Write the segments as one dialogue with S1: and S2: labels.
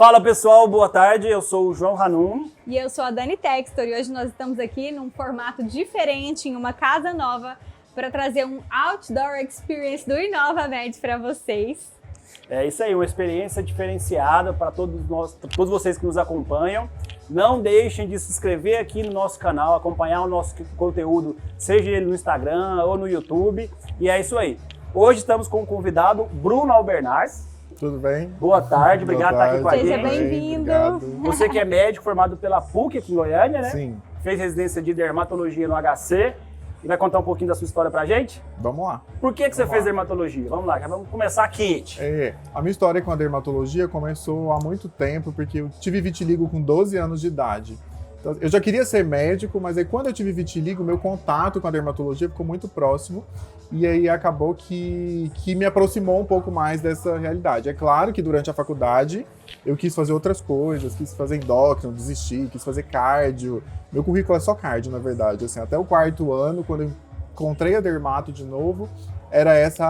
S1: Fala pessoal, boa tarde, eu sou o João Hanum.
S2: E eu sou a Dani Textor e hoje nós estamos aqui num formato diferente, em uma casa nova, para trazer um Outdoor Experience do InovaMed para vocês.
S1: É isso aí, uma experiência diferenciada para todos vocês que nos acompanham. Não deixem de se inscrever aqui no nosso canal, acompanhar o nosso conteúdo, seja ele no Instagram ou no YouTube. E é isso aí. Hoje estamos com o convidado Bruno Albernaz.
S3: Tudo bem?
S1: Boa tarde, obrigado por estar aqui com a gente.
S2: Seja bem-vindo.
S1: Você que é médico formado pela PUC aqui em Goiânia, né?
S3: Sim.
S1: Fez residência de dermatologia no HC e vai contar um pouquinho da sua história pra gente?
S3: Vamos lá.
S1: Por que você fez dermatologia? Vamos lá, vamos começar quente.
S3: A minha história com a dermatologia começou há muito tempo, porque eu tive vitiligo com 12 anos de idade. Então, eu já queria ser médico, mas aí quando eu tive vitiligo, meu contato com a dermatologia ficou muito próximo. E aí acabou que me aproximou um pouco mais dessa realidade. É claro que durante a faculdade eu quis fazer outras coisas, quis fazer endócrino, desisti, quis fazer cardio. Meu currículo é só cardio, na verdade. Assim, até o 4º ano, quando eu encontrei a dermato de novo, era essa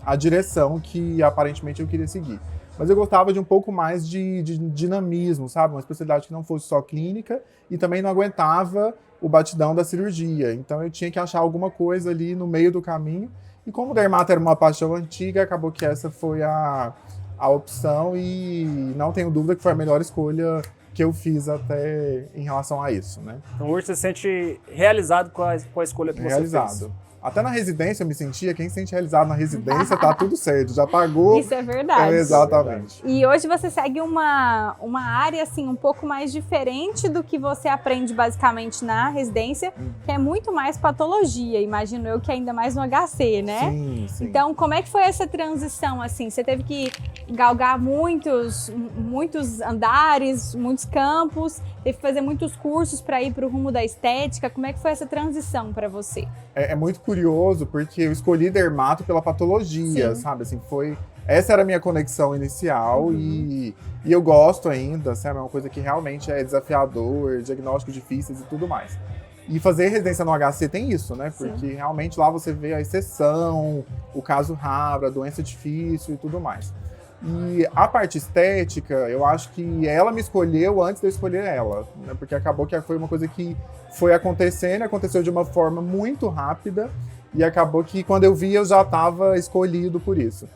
S3: a direção que aparentemente eu queria seguir. Mas eu gostava de um pouco mais de dinamismo, sabe? Uma especialidade que não fosse só clínica e também não aguentava o batidão da cirurgia. Então eu tinha que achar alguma coisa ali no meio do caminho. E como o dermato era uma paixão antiga, acabou que essa foi a opção e não tenho dúvida que foi a melhor escolha que eu fiz até em relação a isso, né?
S1: Então hoje você se sente realizado com a escolha que você fez?
S3: Até na residência eu me sentia, quem se sente realizado na residência tá tudo certo, já pagou.
S2: Isso é verdade.
S3: Exatamente.
S2: E hoje você segue uma área assim um pouco mais diferente do que você aprende basicamente na residência, que é muito mais patologia, imagino eu, que ainda mais no HC, né?
S3: Sim.
S2: Então, como é que foi essa transição assim? Você teve que galgar muitos andares, muitos campos, teve que fazer muitos cursos para ir para o rumo da estética. Como é que foi essa transição para você?
S3: É muito curioso, porque eu escolhi dermato pela patologia, sabe? Assim, essa era a minha conexão inicial e eu gosto ainda, sabe? É uma coisa que realmente é desafiador, diagnóstico difíceis e tudo mais. E fazer residência no HC tem isso, né? Porque realmente lá você vê a exceção, o caso raro, a doença difícil e tudo mais. E a parte estética, eu acho que ela me escolheu antes de eu escolher ela, né? Porque acabou que foi uma coisa que foi acontecendo, aconteceu de uma forma muito rápida e acabou que quando eu vi eu já estava escolhido por isso.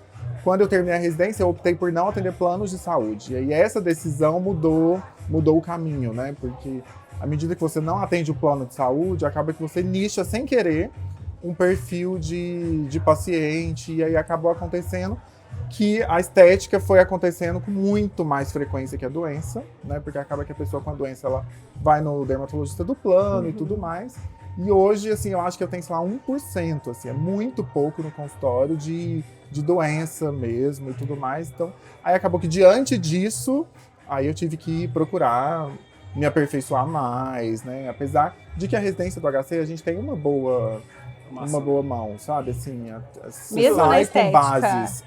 S3: Quando eu terminei a residência, eu optei por não atender planos de saúde. E aí essa decisão mudou o caminho, né? Porque à medida que você não atende o plano de saúde, acaba que você nicha sem querer um perfil de paciente e aí acabou acontecendo que a estética foi acontecendo com muito mais frequência que a doença, né? Porque acaba que a pessoa com a doença, ela vai no dermatologista do plano e tudo mais. E hoje, assim, eu acho que eu tenho, sei lá, 1%, assim, é muito pouco no consultório de doença mesmo e tudo mais. Então, aí acabou que diante disso, aí eu tive que procurar me aperfeiçoar mais, né? Apesar de que a residência do HC, a gente tem uma boa mão, sabe? Assim, você
S2: mesmo
S3: sai
S2: com
S3: bases.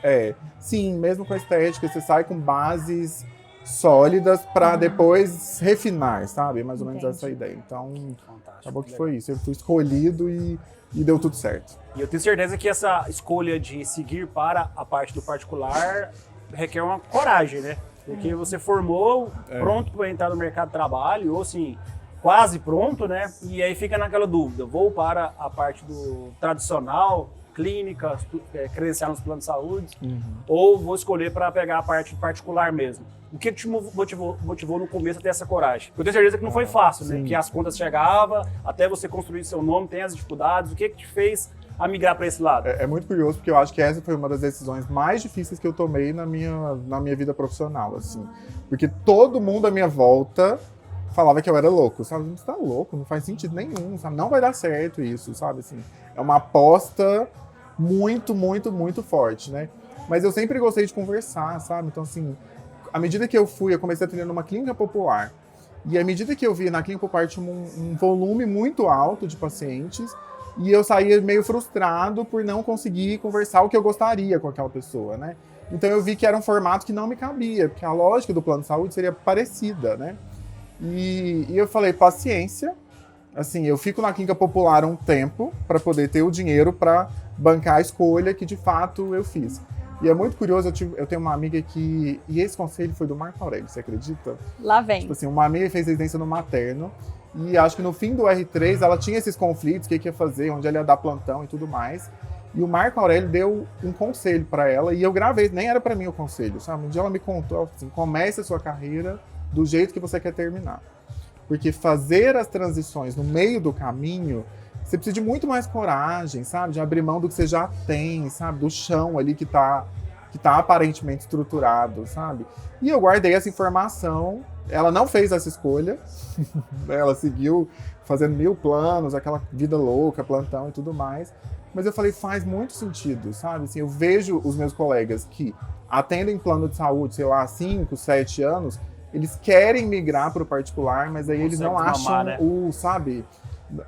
S3: Sim, mesmo com a estética, você sai com bases sólidas para depois refinar, sabe? Mais ou menos essa ideia. Então, acabou que foi isso. Eu fui escolhido e deu tudo certo.
S1: E eu tenho certeza que essa escolha de seguir para a parte do particular requer uma coragem, né? Porque você formou pronto para entrar no mercado de trabalho, ou assim, quase pronto, né? E aí fica naquela dúvida, vou para a parte do tradicional, clínica, credenciar nos planos de saúde, ou vou escolher para pegar a parte particular mesmo. O que te motivou no começo a ter essa coragem? Eu tenho certeza que não foi fácil, né? Que as contas chegavam, até você construir seu nome, tem as dificuldades. O que te fez a migrar para esse lado?
S3: É muito curioso, porque eu acho que essa foi uma das decisões mais difíceis que eu tomei na minha vida profissional, assim. Porque todo mundo à minha volta falava que eu era louco, sabe? Você tá louco, não faz sentido nenhum, sabe? Não vai dar certo isso, sabe? Assim, é uma aposta muito, muito, muito forte, né? Mas eu sempre gostei de conversar, sabe? Então, assim, à medida que eu comecei a atender numa clínica popular, e à medida que eu via na clínica popular tinha um volume muito alto de pacientes, e eu saía meio frustrado por não conseguir conversar o que eu gostaria com aquela pessoa, né? Então eu vi que era um formato que não me cabia, porque a lógica do plano de saúde seria parecida, né? E eu falei, paciência, assim, eu fico na clínica popular um tempo para poder ter o dinheiro para bancar a escolha que de fato eu fiz. E é muito curioso, eu tenho uma amiga que... E esse conselho foi do Marco Aurélio, você acredita?
S2: Lá vem.
S3: Tipo assim, uma amiga fez residência no materno, e acho que no fim do R3 ela tinha esses conflitos, o que ia fazer, onde ela ia dar plantão e tudo mais. E o Marco Aurélio deu um conselho pra ela, e eu gravei, nem era pra mim o conselho, sabe? Um dia ela me contou, ela falou assim, comece a sua carreira do jeito que você quer terminar. Porque fazer as transições no meio do caminho, você precisa de muito mais coragem, sabe? De abrir mão do que você já tem, sabe? Do chão ali que tá aparentemente estruturado, sabe? E eu guardei essa informação. Ela não fez essa escolha. Ela seguiu fazendo 1000 planos, aquela vida louca, plantão e tudo mais. Mas eu falei, faz muito sentido, sabe? Assim, eu vejo os meus colegas que atendem plano de saúde, sei lá, 5, 7 anos, eles querem migrar para o particular, mas aí eles não acham
S1: né?
S3: sabe?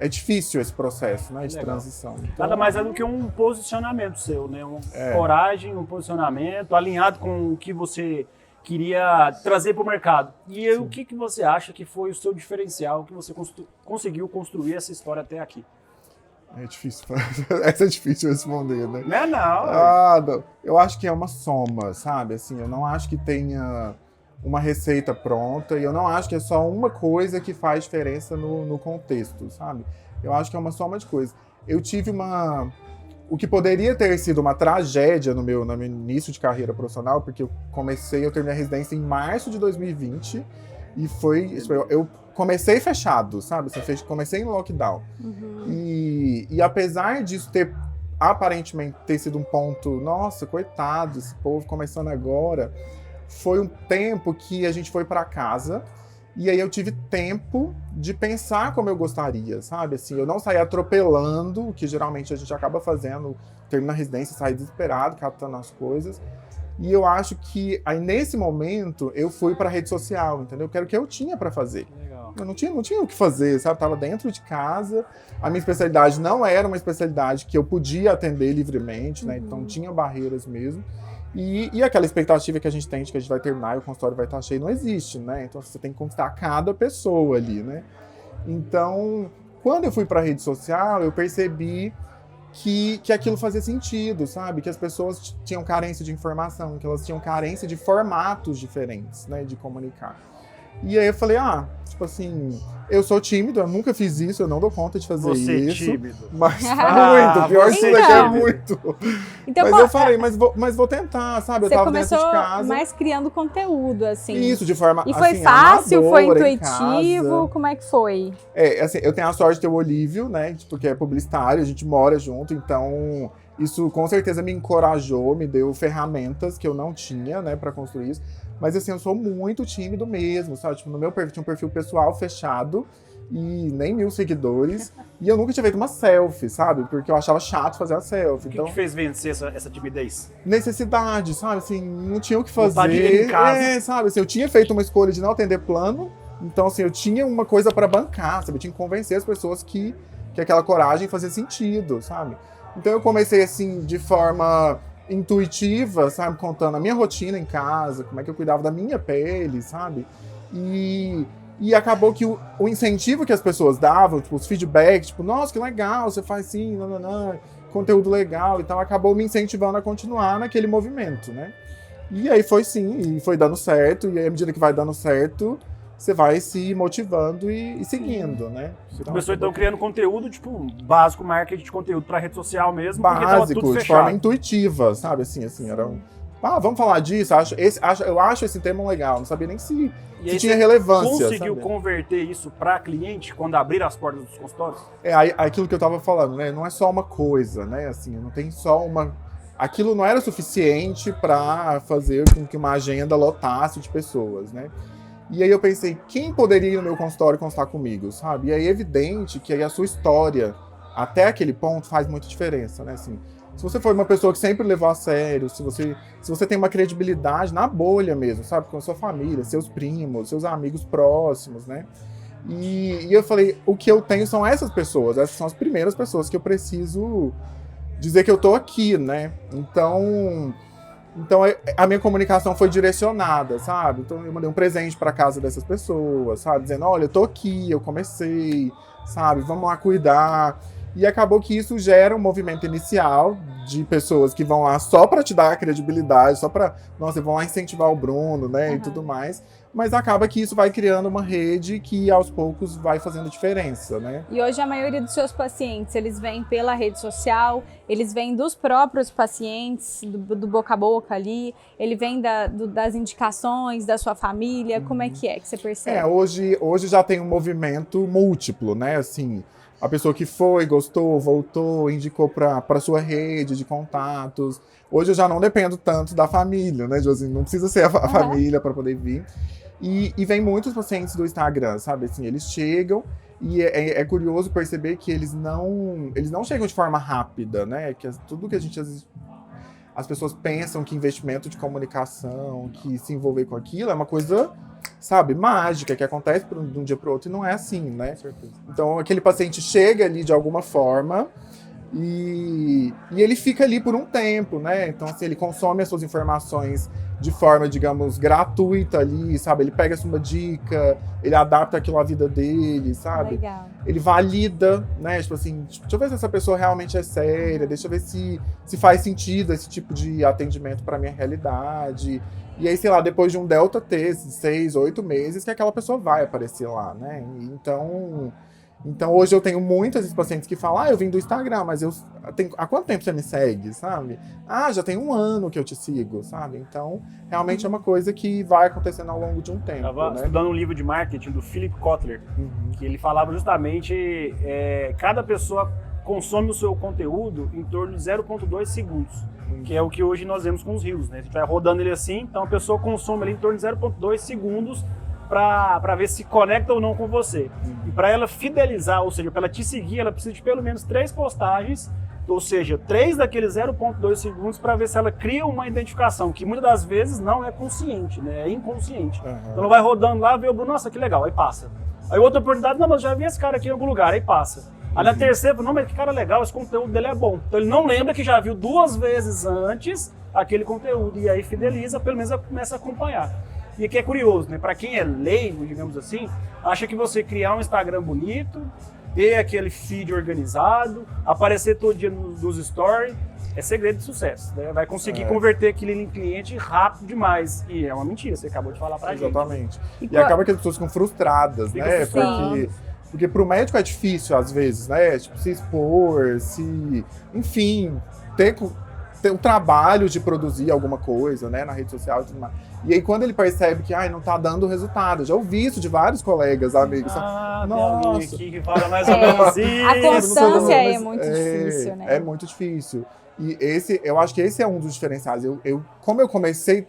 S3: É difícil esse processo, né, de transição. Então,
S1: nada mais é do que um posicionamento seu, né? Coragem, um posicionamento alinhado com o que você queria trazer para o mercado. E aí, o que você acha que foi o seu diferencial, que você conseguiu construir essa história até aqui?
S3: É difícil, essa é difícil responder, né?
S1: Não é não.
S3: Não. Eu acho que é uma soma, sabe? Assim, eu não acho que tenha uma receita pronta, e eu não acho que é só uma coisa que faz diferença no contexto, sabe? Eu acho que é uma soma de coisas. Eu tive o que poderia ter sido uma tragédia no meu início de carreira profissional, porque eu terminei a residência em março de 2020, e eu comecei fechado, sabe? Comecei em lockdown.
S2: Uhum.
S3: E apesar disso aparentemente ter sido um ponto, nossa, coitado, esse povo começando agora, foi um tempo que a gente foi para casa, e aí eu tive tempo de pensar como eu gostaria, sabe? Assim, eu não saí atropelando, o que geralmente a gente acaba fazendo, termina a residência, sai desesperado, catando as coisas. E eu acho que aí nesse momento eu fui para rede social, entendeu? Que era o que eu tinha para fazer.
S1: Legal.
S3: Eu não tinha o que fazer, sabe? Tava dentro de casa. A minha especialidade não era uma especialidade que eu podia atender livremente, né? Então tinha barreiras mesmo. E aquela expectativa que a gente tem de que a gente vai terminar e o consultório vai estar cheio não existe, né? Então você tem que conquistar cada pessoa ali, né? Então, quando eu fui para a rede social, eu percebi que aquilo fazia sentido, sabe? Que as pessoas tinham carência de informação, que elas tinham carência de formatos diferentes, né, de comunicar. E aí eu falei, tipo assim, eu sou tímido, eu nunca fiz isso, eu não dou conta de fazer
S1: Você
S3: isso.
S1: Tímido.
S3: Mas muito, pior que isso daqui é muito.
S2: Então,
S3: mas eu falei, mas vou tentar, sabe? Eu
S2: você
S3: tava dentro de
S2: começou
S3: casa.
S2: mais criando conteúdo, assim.
S3: Isso, de forma
S2: E foi
S3: assim,
S2: fácil, foi
S3: amadora,
S2: intuitivo, como é que foi?
S3: Assim, eu tenho a sorte de ter o Olívio, né? Porque é publicitário, a gente mora junto, então isso com certeza me encorajou, me deu ferramentas que eu não tinha, né, pra construir isso. Mas assim, eu sou muito tímido mesmo, sabe? Tipo, no meu perfil, tinha um perfil pessoal fechado e nem 1000 seguidores. E eu nunca tinha feito uma selfie, sabe? Porque eu achava chato fazer a selfie.
S1: O que te fez vencer essa timidez?
S3: Necessidade, sabe? Assim, não tinha o que fazer.
S1: Vontade de ir em casa.
S3: Sabe? Assim, eu tinha feito uma escolha de não atender plano. Então, assim, eu tinha uma coisa pra bancar, sabe? Eu tinha que convencer as pessoas que aquela coragem fazia sentido, sabe? Então eu comecei, assim, de forma intuitiva, sabe? Contando a minha rotina em casa, como é que eu cuidava da minha pele, sabe? E acabou que o incentivo que as pessoas davam, tipo, os feedbacks, tipo, nossa, que legal, você faz assim, conteúdo legal e tal, acabou me incentivando a continuar naquele movimento, né? E aí foi sim, e foi dando certo, e aí à medida que vai dando certo, você vai se motivando e seguindo, né?
S1: Começou então criando conteúdo, tipo, básico, marketing de conteúdo para rede social mesmo, porque tava tudo
S3: básico, de
S1: fechado.
S3: forma intuitiva, sabe? Assim, era vamos falar disso, eu acho esse tema legal, não sabia nem se tinha relevância.
S1: Conseguiu converter isso para cliente quando abrir as portas dos consultórios?
S3: Aquilo que eu tava falando, né? Não é só uma coisa, né? Assim, não tem só uma... Aquilo não era suficiente para fazer com que uma agenda lotasse de pessoas, né? E aí eu pensei, quem poderia ir no meu consultório consultar comigo, sabe? E aí é evidente que aí a sua história, até aquele ponto, faz muita diferença, né? Assim, se você for uma pessoa que sempre levou a sério, se você tem uma credibilidade na bolha mesmo, sabe? Com a sua família, seus primos, seus amigos próximos, né? E eu falei, o que eu tenho são essas pessoas, essas são as primeiras pessoas que eu preciso dizer que eu tô aqui, né? Então a minha comunicação foi direcionada, sabe? Então eu mandei um presente para casa dessas pessoas, sabe? Dizendo, olha, eu tô aqui, eu comecei, sabe? Vamos lá cuidar. E acabou que isso gera um movimento inicial de pessoas que vão lá só para te dar a credibilidade, só para, nossa, vão lá incentivar o Bruno, né, e tudo mais. Mas acaba que isso vai criando uma rede que aos poucos vai fazendo diferença, né?
S2: E hoje a maioria dos seus pacientes, eles vêm pela rede social, eles vêm dos próprios pacientes, do boca a boca ali, ele vem das indicações da sua família, como é que você percebe?
S3: Hoje já tem um movimento múltiplo, né, assim, a pessoa que foi, gostou, voltou, indicou para sua rede de contatos. Hoje eu já não dependo tanto da família, né, Josi? Não precisa ser a família para poder vir. E vem muitos pacientes do Instagram, sabe? Assim, eles chegam e é curioso perceber que eles não chegam de forma rápida, né? Que tudo que as pessoas pensam que investimento de comunicação, que se envolver com aquilo é uma coisa, sabe, mágica, que acontece de um dia para o outro e não é assim, né?
S1: Com certeza.
S3: Então aquele paciente chega ali de alguma forma e ele fica ali por um tempo, né? Então, assim, ele consome as suas informações de forma, digamos, gratuita ali, sabe? Ele pega uma dica, ele adapta aquilo à vida dele, sabe?
S2: Legal.
S3: Ele valida, né? Tipo assim, deixa eu ver se essa pessoa realmente é séria, deixa eu ver se faz sentido esse tipo de atendimento para minha realidade. E aí, sei lá, depois de um delta T, 6, 8 meses, que aquela pessoa vai aparecer lá, né? Então hoje eu tenho muitos pacientes que falam, eu vim do Instagram, mas há quanto tempo você me segue, sabe? Já tem 1 ano que eu te sigo, sabe? Então, realmente é uma coisa que vai acontecendo ao longo de um tempo,
S1: Estava estudando um livro de marketing do Philip Kotler, que ele falava justamente cada pessoa consome o seu conteúdo em torno de 0,2 segundos, que é o que hoje nós vemos com os Reels, né? A gente vai rodando ele assim, então a pessoa consome ali em torno de 0,2 segundos para ver se conecta ou não com você. E para ela fidelizar, ou seja, para ela te seguir, ela precisa de pelo menos 3 postagens, ou seja, 3 daqueles 0,2 segundos para ver se ela cria uma identificação, que muitas das vezes não é consciente, né? É inconsciente. Então ela vai rodando lá, vê o Bruno, nossa, que legal, aí passa. Aí outra oportunidade, não, mas já vi esse cara aqui em algum lugar, aí passa. Aí na terceira, não, mas que cara legal, esse conteúdo dele é bom. Então ele não lembra que já viu 2 vezes antes aquele conteúdo, e aí fideliza, pelo menos ela começa a acompanhar. E aqui é curioso, né? Para quem é leigo, digamos assim, acha que você criar um Instagram bonito, ter aquele feed organizado, aparecer todo dia nos stories, é segredo de sucesso, né? Vai conseguir converter aquilo em cliente rápido demais. E é uma mentira, você acabou de falar pra gente.
S3: Exatamente. E acaba que as pessoas ficam frustradas, né? Porque pro médico é difícil, às vezes, né? Tipo, se expor, enfim, ter o trabalho de produzir alguma coisa, né, na rede social e tudo mais. E aí, quando ele percebe que não tá dando resultado, já ouvi isso de vários colegas, amigos.
S1: Nossa, tem aqui que fala mais ou menos isso.
S2: A constância é muito difícil, né?
S3: É muito difícil. E eu acho que esse é um dos diferenciais. Como eu comecei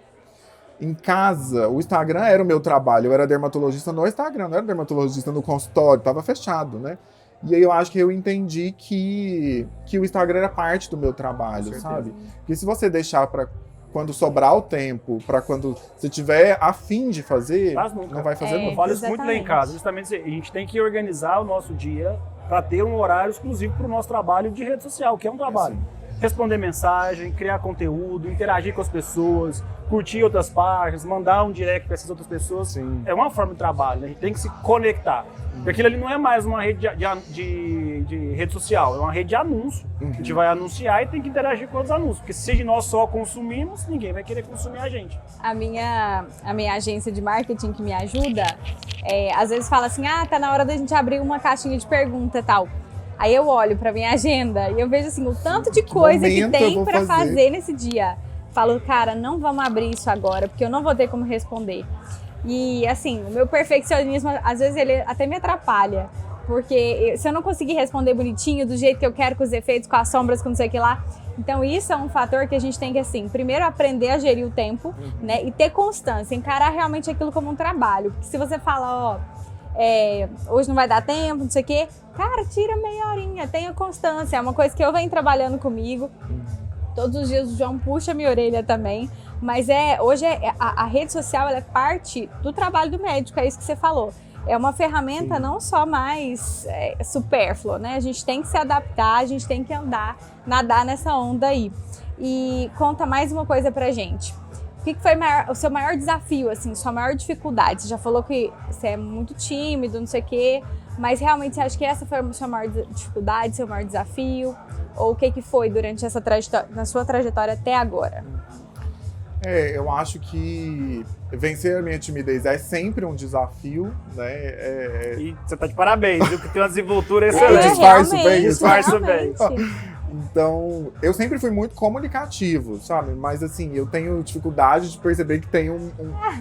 S3: em casa, o Instagram era o meu trabalho. Eu era dermatologista no Instagram, não era dermatologista no consultório, tava fechado, né? E aí eu acho que eu entendi que o Instagram era parte do meu trabalho, sabe? Porque se você deixar para quando sobrar o tempo, para quando você tiver a fim de fazer, não vai fazer nunca.
S1: Eu falo isso muito lá em casa, justamente a gente tem que organizar o nosso dia para ter um horário exclusivo para o nosso trabalho de rede social, que é um trabalho. Responder mensagem, criar conteúdo, interagir com as pessoas, curtir outras páginas, mandar um direct para essas outras pessoas.
S3: Sim.
S1: É uma forma de trabalho, né? A gente tem que se conectar. Porque aquilo ali não é mais uma rede de rede social, é uma rede de anúncio. A gente vai anunciar e tem que interagir com os anúncios. Porque se nós só consumimos, ninguém vai querer consumir a gente.
S2: A minha agência de marketing que me ajuda, às vezes fala assim, tá na hora da gente abrir uma caixinha de pergunta e tal. Aí eu olho pra minha agenda e eu vejo assim, o tanto de coisa que tem pra fazer nesse dia. Falo, cara, não vamos abrir isso agora, porque eu não vou ter como responder. E assim, o meu perfeccionismo, às vezes ele até me atrapalha. Porque se eu não conseguir responder bonitinho, do jeito que eu quero, com os efeitos, com as sombras, com não sei o que lá. Então isso é um fator que a gente tem que, assim, primeiro aprender a gerir o tempo, né? E ter constância, encarar realmente aquilo como um trabalho. Porque se você fala, hoje não vai dar tempo, não sei o quê. Cara, tira meia horinha, tenha constância. É uma coisa que eu venho trabalhando comigo. Todos os dias o João puxa minha orelha também. Mas hoje a rede social ela é parte do trabalho do médico, é isso que você falou. É uma ferramenta não só mais supérflua, né? A gente tem que se adaptar, a gente tem que nadar nessa onda aí. E conta mais uma coisa pra gente. O que foi o seu maior desafio, assim, sua maior dificuldade? Você já falou que você é muito tímido, não sei o quê, Mas realmente você acha que essa foi a sua maior dificuldade, seu maior desafio? Ou o que foi durante essa na sua trajetória até agora?
S3: Eu acho que vencer a minha timidez é sempre um desafio, né?
S1: E você tá de parabéns, viu? Que tem uma desenvoltura excelente.
S3: Disfarço bem,
S2: realmente,
S1: disfarço bem.
S2: realmente.
S3: Então, eu sempre fui muito comunicativo, sabe? Mas assim, eu tenho dificuldade de perceber que tem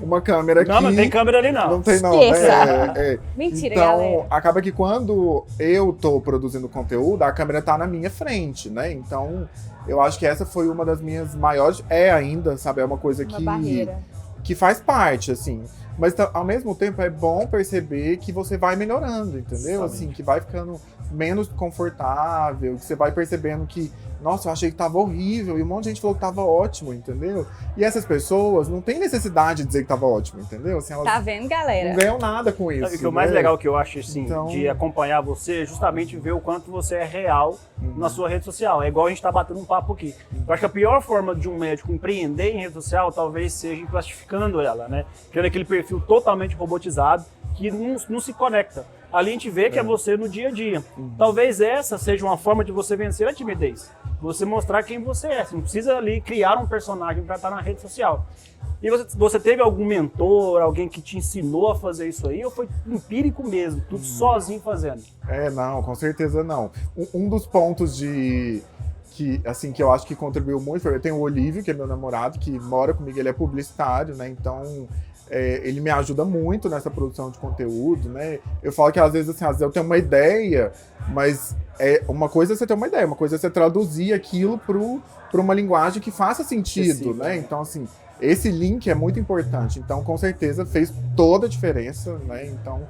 S3: uma câmera aqui.
S1: Não tem câmera ali não.
S3: Não tem não.
S2: Esqueça. Mentira,
S3: então,
S2: galera.
S3: acaba que quando eu tô produzindo conteúdo, a câmera tá na minha frente, né? Então, eu acho que essa foi uma das minhas maiores... ainda, sabe? É uma coisa
S2: Uma barreira.
S3: que faz parte, assim. Mas, ao mesmo tempo, é bom perceber que você vai melhorando, entendeu?
S1: Exatamente.
S3: Assim, que vai ficando menos confortável, que você vai percebendo que, nossa, eu achei que tava horrível, e um monte de gente falou que tava ótimo, entendeu? E essas pessoas não têm necessidade de dizer que tava ótimo, entendeu? Assim, elas
S2: Tá vendo, galera?
S3: não ganham nada com isso.
S1: O que é o mais legal que eu acho, assim,
S3: Então-
S1: de acompanhar você é justamente ver o quanto você é real na sua rede social. É igual a gente tá batendo um papo aqui. Eu acho que a pior forma de um médico empreender em rede social talvez seja plastificando ela, né? Criando aquele perfil totalmente robotizado que não se conecta. Ali a gente vê que é você no dia a dia. Talvez essa seja uma forma de você vencer a timidez. Você mostrar quem você é. Você não precisa ali criar um personagem para estar na rede social. E você teve algum mentor, alguém que te ensinou a fazer isso aí? Ou foi empírico mesmo, tudo sozinho fazendo?
S3: Não, com certeza não. Um dos pontos que eu acho que contribuiu muito foi, eu tenho o Olívio, que é meu namorado, que mora comigo, ele é publicitário, né? Então, ele me ajuda muito nessa produção de conteúdo, né? Eu falo que às vezes eu tenho uma ideia, mas uma coisa é você ter uma ideia, uma coisa é você traduzir aquilo para uma linguagem que faça sentido, né? Então, assim, esse link é muito importante. Então, com certeza, fez toda a diferença, né? Então,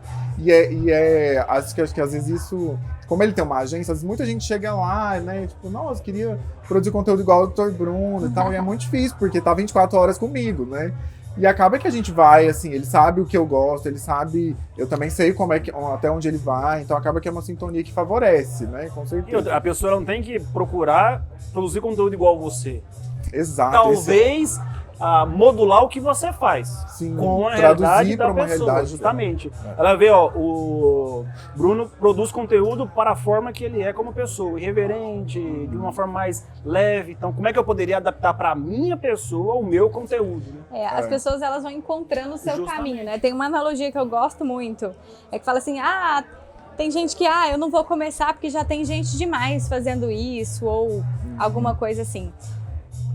S3: acho que às vezes isso... Como ele tem uma agência, às vezes muita gente chega lá, né? Tipo, nossa, queria produzir conteúdo igual ao Dr. Bruno e tal. E é muito difícil, porque tá 24 horas comigo, né? E acaba que a gente vai, assim, ele sabe o que eu gosto, ele sabe... Eu também sei até onde ele vai. Então, acaba que é uma sintonia que favorece, né? Com
S1: E
S3: certeza.
S1: a pessoa não tem que procurar produzir conteúdo igual a você.
S3: Exato.
S1: Talvez modular o que você faz.
S3: Sim,
S1: com a
S3: traduzir
S1: realidade da
S3: pra uma
S1: pessoa,
S3: realidade
S1: justamente.
S3: dela.
S1: Ela vê, o Bruno produz conteúdo para a forma que ele é como pessoa, irreverente, de uma forma mais leve. Então, como é que eu poderia adaptar para a minha pessoa o meu conteúdo? Né?
S2: As pessoas elas vão encontrando o seu
S1: Justamente.
S2: caminho, né? Tem uma analogia que eu gosto muito, é que fala assim, tem gente que, eu não vou começar porque já tem gente demais fazendo isso, ou alguma coisa assim.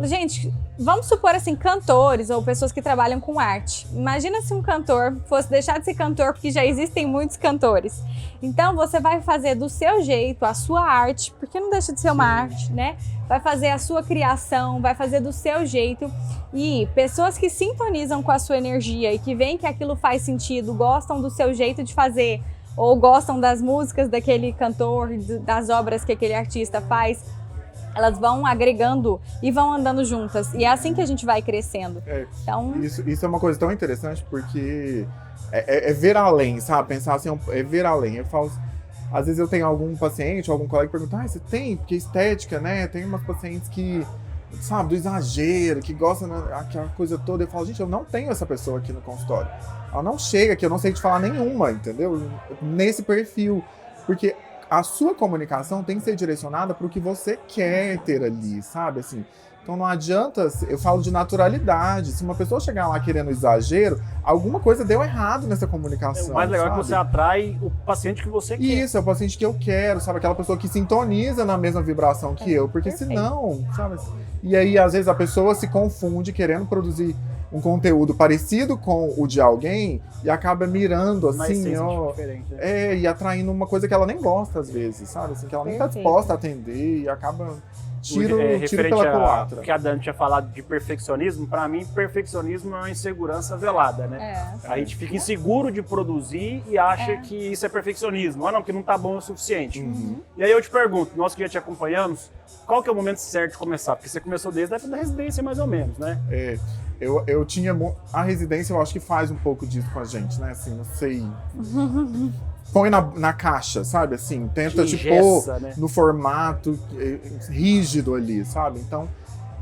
S2: Gente, vamos supor assim, cantores ou pessoas que trabalham com arte. Imagina se um cantor fosse deixar de ser cantor, porque já existem muitos cantores. Então você vai fazer do seu jeito a sua arte, porque não deixa de ser uma arte, né? Vai fazer a sua criação, vai fazer do seu jeito. E pessoas que sintonizam com a sua energia e que veem que aquilo faz sentido, gostam do seu jeito de fazer, ou gostam das músicas daquele cantor, das obras que aquele artista faz, elas vão agregando e vão andando juntas. E é assim que a gente vai crescendo. Então...
S3: Isso é uma coisa tão interessante, porque é ver além, sabe? Pensar assim, é ver além. Eu falo, às vezes eu tenho algum paciente, algum colega que pergunta, você tem? Porque estética, né? Tem umas pacientes que, sabe, do exagero, que gostam daquela coisa toda. Eu falo, gente, eu não tenho essa pessoa aqui no consultório. Ela não chega aqui, eu não sei te falar nenhuma, entendeu? Nesse perfil. Porque a sua comunicação tem que ser direcionada para o que você quer ter ali, sabe? Assim, então não adianta, eu falo de naturalidade. Se uma pessoa chegar lá querendo exagero, alguma coisa deu errado nessa comunicação.
S1: O mais legal
S3: sabe?
S1: é que você atrai o paciente que você quer.
S3: Isso, é o paciente que eu quero, sabe? Aquela pessoa que sintoniza na mesma vibração que eu, porque
S2: perfeito.
S3: senão, sabe? E aí, às vezes, a pessoa se confunde querendo produzir um conteúdo parecido com o de alguém e acaba mirando, assim,
S1: diferente, né?
S3: e atraindo uma coisa que ela nem gosta, às vezes, sabe? Assim, que ela nem tá
S2: Perfeito.
S3: disposta a atender e acaba tiro
S1: Referente
S3: pela culatra.
S1: que a Dani tinha falado de perfeccionismo, para mim, perfeccionismo é uma insegurança velada, né? A gente fica inseguro de produzir e acha que isso é perfeccionismo. Não, porque não tá bom o suficiente. E aí eu te pergunto, nós que já te acompanhamos, qual que é o momento certo de começar? Porque você começou desde a época da residência, mais ou menos, né?
S3: Eu tinha... A residência, eu acho que faz um pouco disso com a gente, né? Assim, não sei... Põe na caixa, sabe? Assim, tenta te pôr,
S1: né?
S3: no formato rígido ali, sabe? Então,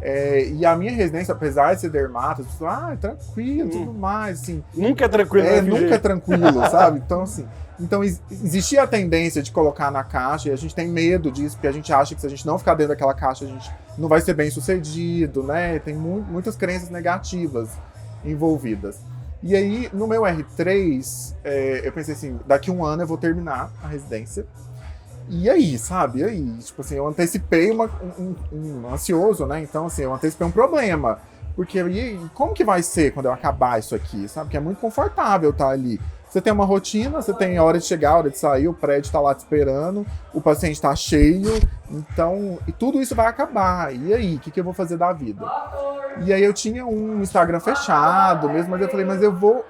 S3: E a minha residência, apesar de ser dermato, as pessoas, é tranquilo, tudo mais, assim.
S1: Nunca é tranquilo.
S3: Nunca é tranquilo, sabe? Então, assim, existia a tendência de colocar na caixa, e a gente tem medo disso, porque a gente acha que se a gente não ficar dentro daquela caixa, a gente não vai ser bem sucedido, né? Tem muitas crenças negativas envolvidas. E aí, no meu R3, eu pensei assim, daqui 1 ano eu vou terminar a residência. E aí, sabe? E aí? Tipo assim, eu antecipei um ansioso, né? Então, assim, eu antecipei um problema. Porque aí, como que vai ser quando eu acabar isso aqui? Sabe? Que é muito confortável estar ali. Você tem uma rotina, você tem hora de chegar, hora de sair, o prédio está lá te esperando, o paciente está cheio, então, e tudo isso vai acabar. E aí, o que eu vou fazer da vida? E aí eu tinha um Instagram fechado mesmo, mas eu falei, mas eu vou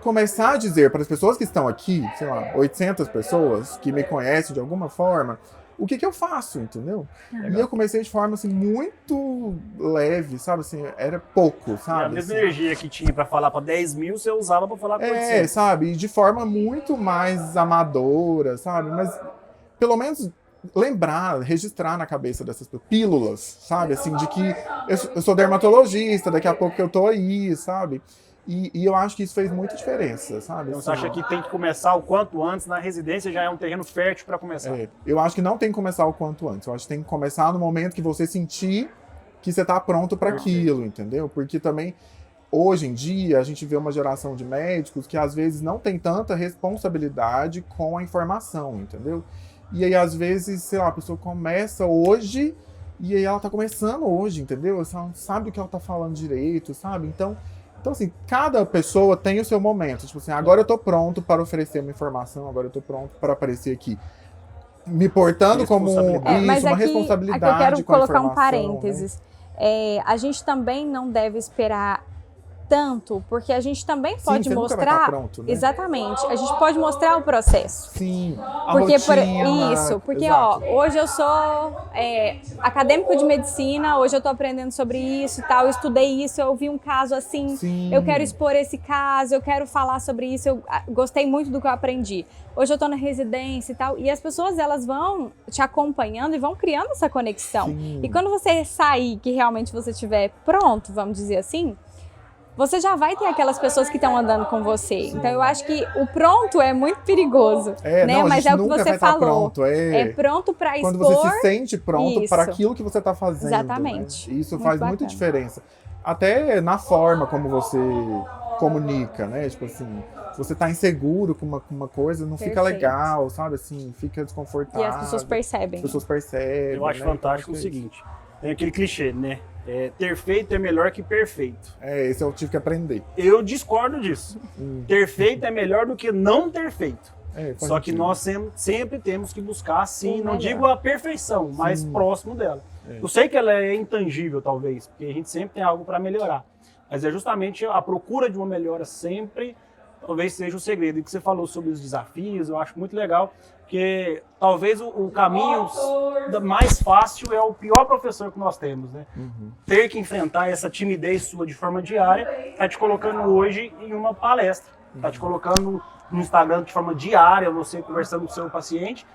S3: começar a dizer para as pessoas que estão aqui, sei lá, 800 pessoas que me conhecem de alguma forma, o que eu faço, entendeu?
S1: Legal.
S3: E eu comecei de forma, assim, muito leve, sabe? Assim, era pouco, sabe?
S1: E a mesma
S3: assim,
S1: energia que tinha pra falar pra 10 mil, você usava pra falar pra 800.
S3: sabe? E de forma muito mais amadora, sabe? Mas, pelo menos, lembrar, registrar na cabeça dessas pessoas, pílulas, sabe? Assim, de que eu sou dermatologista, daqui a pouco eu tô aí, sabe? E eu acho que isso fez muita diferença, sabe?
S1: Então
S3: assim,
S1: você acha que tem que começar o quanto antes, na residência já é um terreno fértil para começar?
S3: Eu acho que não tem que começar o quanto antes. Eu acho que tem que começar no momento que você sentir que você está pronto para aquilo, entendeu? Porque também, hoje em dia, a gente vê uma geração de médicos que às vezes não tem tanta responsabilidade com a informação, entendeu? E aí, às vezes, sei lá, a pessoa começa hoje e aí ela tá começando hoje, entendeu? Ela não sabe o que ela tá falando direito, sabe? Então, assim, cada pessoa tem o seu momento. Tipo assim, agora eu tô pronto para oferecer uma informação, agora eu tô pronto para aparecer aqui. Me portando como
S2: mas
S3: uma
S2: aqui,
S3: responsabilidade
S2: aqui eu quero
S3: com a
S2: colocar um
S3: informação,
S2: parênteses.
S3: Né?
S2: A gente também não deve esperar tanto, porque a gente também pode
S3: você nunca vai
S2: mostrar.
S3: estar pronto, né?
S2: Exatamente. A gente pode mostrar o processo.
S3: Sim, a
S2: Porque,
S3: rotina,
S2: porque
S3: exato.
S2: hoje eu sou acadêmico de medicina, hoje eu tô aprendendo sobre isso e tal, eu estudei isso, eu vi um caso assim,
S3: Sim.
S2: eu quero expor esse caso, eu quero falar sobre isso, eu gostei muito do que eu aprendi. Hoje eu tô na residência e tal, e as pessoas, elas vão te acompanhando e vão criando essa conexão.
S3: Sim.
S2: E quando você sair, que realmente você estiver pronto, vamos dizer assim, você já vai ter aquelas pessoas que estão andando com você.
S3: Sim.
S2: Então eu acho que o pronto é muito perigoso, né?
S3: Não,
S2: Mas é o que
S3: nunca
S2: você
S3: vai estar
S2: falou.
S3: Pronto,
S2: É pronto para expor.
S3: Quando você se sente pronto
S2: isso.
S3: para aquilo que você está fazendo.
S2: Exatamente.
S3: Né? E isso
S2: Muito
S3: faz
S2: bacana.
S3: muita diferença. Até na forma como você comunica, né? Tipo assim, se você tá inseguro com uma coisa, não fica
S2: Perfeito.
S3: legal, sabe? Assim, fica desconfortável.
S2: E as pessoas percebem.
S3: As pessoas percebem.
S1: Eu acho
S3: né?
S1: fantástico
S3: Então,
S1: o seguinte, tem aquele clichê, né? Ter feito é melhor que perfeito.
S3: esse eu tive que aprender.
S1: Eu discordo disso. Ter feito é melhor do que não ter feito.
S3: Faz
S1: Só que
S3: sentido.
S1: nós sempre temos que buscar, sim,
S2: O
S1: não
S2: melhor.
S1: digo a perfeição, mas próximo dela. Eu sei que ela é intangível, talvez, porque a gente sempre tem algo para melhorar. Mas é justamente a procura de uma melhora sempre, talvez seja o segredo. E que você falou sobre os desafios, eu acho muito legal, porque talvez o caminho mais fácil é o pior professor que nós temos, né? Ter que enfrentar essa timidez sua de forma diária, tá te colocando hoje em uma palestra, tá te colocando no Instagram de forma diária, você conversando com o seu paciente.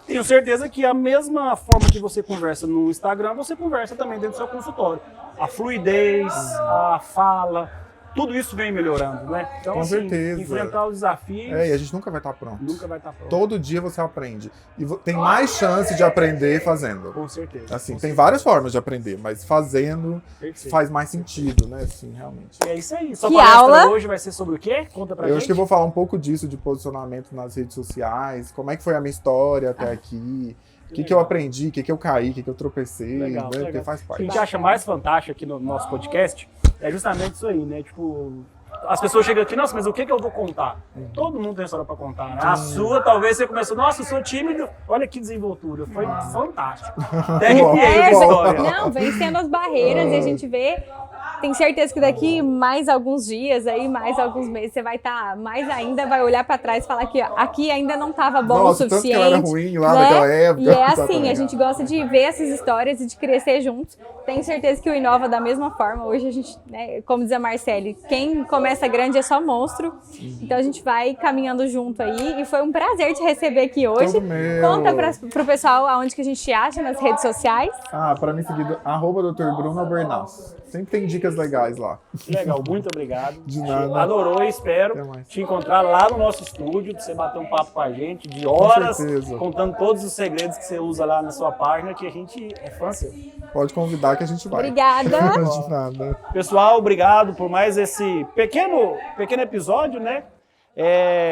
S1: Tenho certeza que a mesma forma que você conversa no Instagram, você conversa também dentro do seu consultório. A fluidez, a fala, tudo isso vem melhorando, né? Então,
S3: Com
S1: assim,
S3: certeza.
S1: enfrentar os desafios
S3: E a gente nunca vai estar pronto.
S1: nunca vai estar pronto.
S3: Todo dia você aprende. E tem mais chance de aprender fazendo.
S1: Com certeza.
S3: Assim,
S1: com
S3: tem
S1: certeza.
S3: várias formas de aprender, mas fazendo
S1: Perfeito.
S3: faz mais sentido, né? Assim, realmente.
S1: E é isso aí. Sua
S2: Que
S1: palestra
S2: aula?
S1: hoje vai ser sobre o quê? Conta pra
S3: Eu
S1: gente.
S3: acho que eu vou falar um pouco disso, de posicionamento nas redes sociais, como é que foi a minha história até aqui, o que eu aprendi, o que eu caí, o que eu tropecei,
S1: Legal,
S3: né? Porque
S1: legal.
S3: faz
S1: O que a
S3: parte.
S1: gente acha mais fantástico aqui no nosso podcast é justamente isso aí, né? Tipo, as pessoas chegam aqui, nossa, mas o que eu vou contar? Todo mundo tem história pra contar, né? A sua, talvez você começou, nossa, eu sou tímido, olha que desenvoltura, foi fantástico. Até arrepiei
S2: É,
S1: a história.
S2: não, vencendo as barreiras e a gente vê Tenho certeza que daqui mais alguns dias, aí, mais alguns meses, você vai estar mais ainda, vai olhar para trás e falar que aqui ainda não estava bom
S3: Nossa,
S2: o suficiente.
S3: tanto que ela era ruim lá
S2: né?
S3: naquela época.
S2: E é assim, a gente gosta de ver essas histórias e de crescer juntos. Tenho certeza que o Inova da mesma forma. Hoje a gente, né, como diz a Marcele, quem começa grande é só monstro. Então a gente vai caminhando junto aí. E foi um prazer te receber aqui hoje.
S3: Tudo meu.
S2: Conta pro pessoal aonde que a gente te acha nas redes sociais.
S3: Para me seguir, @Dr. Bruno Albernaz. Sempre tem dicas legais lá.
S1: Legal, muito obrigado.
S3: De nada.
S1: Adorou e espero
S3: Até mais.
S1: te encontrar lá no nosso estúdio, pra você bater um papo com a gente de horas,
S3: certeza.
S1: contando todos os segredos que você usa lá na sua página, que a gente é fã seu.
S3: Pode convidar que a gente vai.
S2: Obrigada.
S3: De nada.
S1: Pessoal, obrigado por mais esse pequeno episódio, né?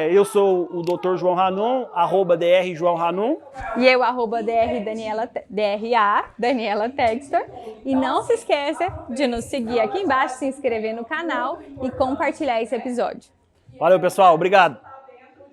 S1: Eu sou o Dr. João Hanum, @Dr. João Hanum.
S2: E eu, @DRA, Daniela Textor. E não se esqueça de nos seguir aqui embaixo, se inscrever no canal e compartilhar esse episódio.
S1: Valeu, pessoal. Obrigado.